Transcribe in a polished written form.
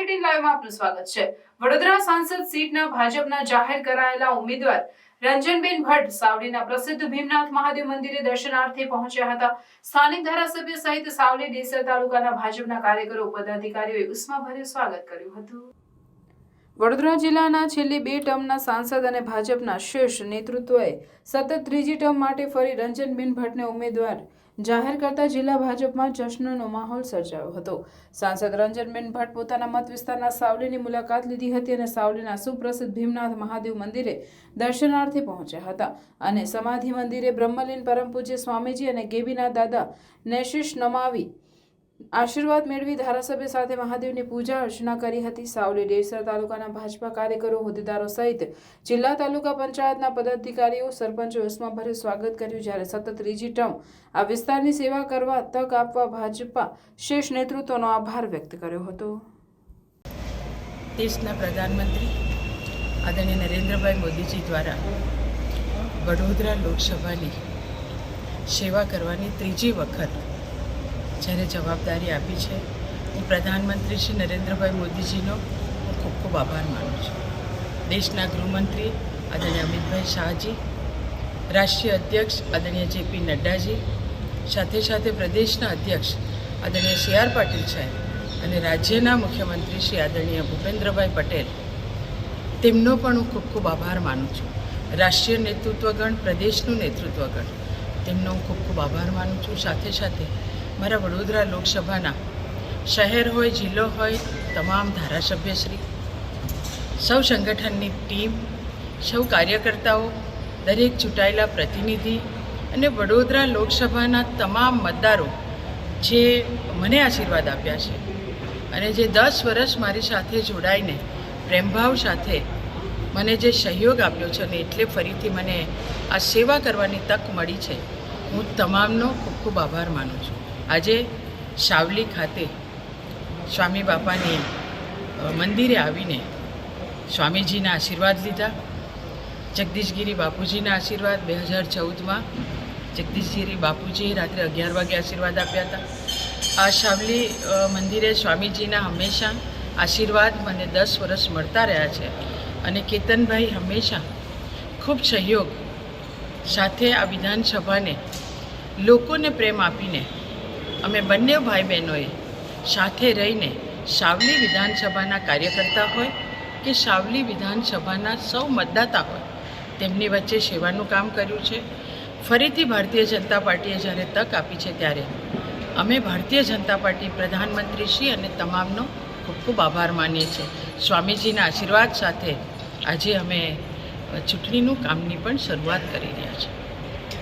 18 લાઈવમાં આપનું સ્વાગત છે। વડોદરા સાંસદ સીટના ભાજપના જાહેર કરાયેલા ઉમેદવાર રંજનબેન ભટ્ટ સાવલીના પ્રસિદ્ધ ભીમનાથ મહાદેવ મંદિરે દર્શનાર્થે પહોંચ્યા હતા। સ્થાનિક ધારાસભ્ય સહિત સાવલી ડેસર તાલુકાના ભાજપના કાર્યકરો પદાધિકારીઓએ ઉષ્માભર્યું સ્વાગત કર્યું હતું। વડોદરા જિલ્લાના છેલ્લી 2 ટર્મના સાંસદ અને ભાજપના શીર્ષ નેતૃત્વએ સતત ત્રીજી ટર્મ માટે ફરી રંજનબેન ભટ્ટને ઉમેદવાર જાહેર કરતા જિલ્લા ભાજપમાં જશ્નનો માહોલ સર્જાયો હતો। સાંસદ રંજનબેન ભટ્ટ પોતાના મત વિસ્તારના સાવલીની મુલાકાત લીધી હતી અને સાવલીના સુપ્રસિદ્ધ ભીમનાથ મહાદેવ મંદિરે દર્શનાર્થે પહોંચ્યા હતા અને સમાધિ મંદિરે બ્રહ્મલીન પરમ પૂજ્ય સ્વામીજી અને ગેબીના દાદા નેશીશ નમાવી આશીર્વાદ મેળવી ધારાસભ્ય સાથે મહાદેવની પૂજા અર્ચના કરી હતી। સાવલી ડેસર તાલુકાના ભાજપા કાર્યકરો હોદ્દેદારો સહિત જિલ્લા તાલુકા પંચાયતના પદાધિકારીઓ સરપંચોએ ઉષ્માભર્યું સ્વાગત કર્યું। જ્યારે સતત ત્રીજી ટર્મ આ વિસ્તારની સેવા કરવા તક આપવા ભાજપા શીર્ષ નેતૃત્વનો આભાર વ્યક્ત કર્યો હતો। દેશના પ્રધાનમંત્રી આદરણીય નરેન્દ્રભાઈ મોદીજી દ્વારા વડોદરા લોકસભાની સેવા કરવાની ત્રીજી વખત જ્યારે જવાબદારી આપી છે, હું પ્રધાનમંત્રી શ્રી નરેન્દ્રભાઈ મોદીજીનો હું ખૂબ ખૂબ આભાર માનું છું। દેશના ગૃહમંત્રી આદરણીય અમિતભાઈ શાહજી, રાષ્ટ્રીય અધ્યક્ષ આદરણીય જેપી નડ્ડાજી, સાથે સાથે પ્રદેશના અધ્યક્ષ આદરણીય CR પાટીલ સાહેબ અને રાજ્યના મુખ્યમંત્રી શ્રી આદરણીય ભૂપેન્દ્રભાઈ પટેલ, તેમનો પણ હું ખૂબ ખૂબ આભાર માનું છું। રાષ્ટ્રીય નેતૃત્વગણ, પ્રદેશનું નેતૃત્વગણ, તેમનો હું ખૂબ ખૂબ આભાર માનું છું। સાથે સાથે મારા વડોદરા લોકસભાના શહેર હોય, જિલ્લો હોય, તમામ ધારાસભ્યશ્રી, સૌ સંગઠનની ટીમ, સૌ કાર્યકર્તાઓ, દરેક ચૂંટાયેલા પ્રતિનિધિ અને વડોદરા લોકસભાના તમામ મતદારો જે મને આશીર્વાદ આપ્યા છે અને જે 10 વર્ષ મારી સાથે જોડાઈને પ્રેમભાવ સાથે મને જે સહયોગ આપ્યો છે અને એટલે ફરીથી મને આ સેવા કરવાની તક મળી છે, હું તમામનો ખૂબ ખૂબ આભાર માનું છું। આજે સાવલી ખાતે સ્વામી બાપાની મંદિરે આવીને સ્વામીજીના આશીર્વાદ લીધા। જગદીશગીરી બાપુજીના આશીર્વાદ 2014માં જગદીશગીરી બાપુજીએ રાત્રે 11 વાગે આશીર્વાદ આપ્યા હતા। આ સાવલી મંદિરે સ્વામીજીના હંમેશા આશીર્વાદ મને 10 વર્ષ મળતા રહ્યા છે અને કેતનભાઈ હંમેશા ખૂબ સહયોગ સાથે આ વિધાનસભાને લોકોને પ્રેમ આપીને અમે બંને ભાઈ બહેનોએ સાથે રહીને સાવલી વિધાનસભાના કાર્યકર્તા હોય કે સાવલી વિધાનસભાના સૌ મતદાતા હોય, તેમની વચ્ચે સેવાનું કામ કર્યું છે। ફરીથી ભારતીય જનતા પાર્ટીએ જ્યારે તક આપી છે ત્યારે અમે ભારતીય જનતા પાર્ટી, પ્રધાનમંત્રીશ્રી અને તમામનો ખૂબ ખૂબ આભાર માનીએ છીએ। સ્વામીજીના આશીર્વાદ સાથે આજે અમે ચૂંટણીનું કામની પણ શરૂઆત કરી રહ્યા છીએ।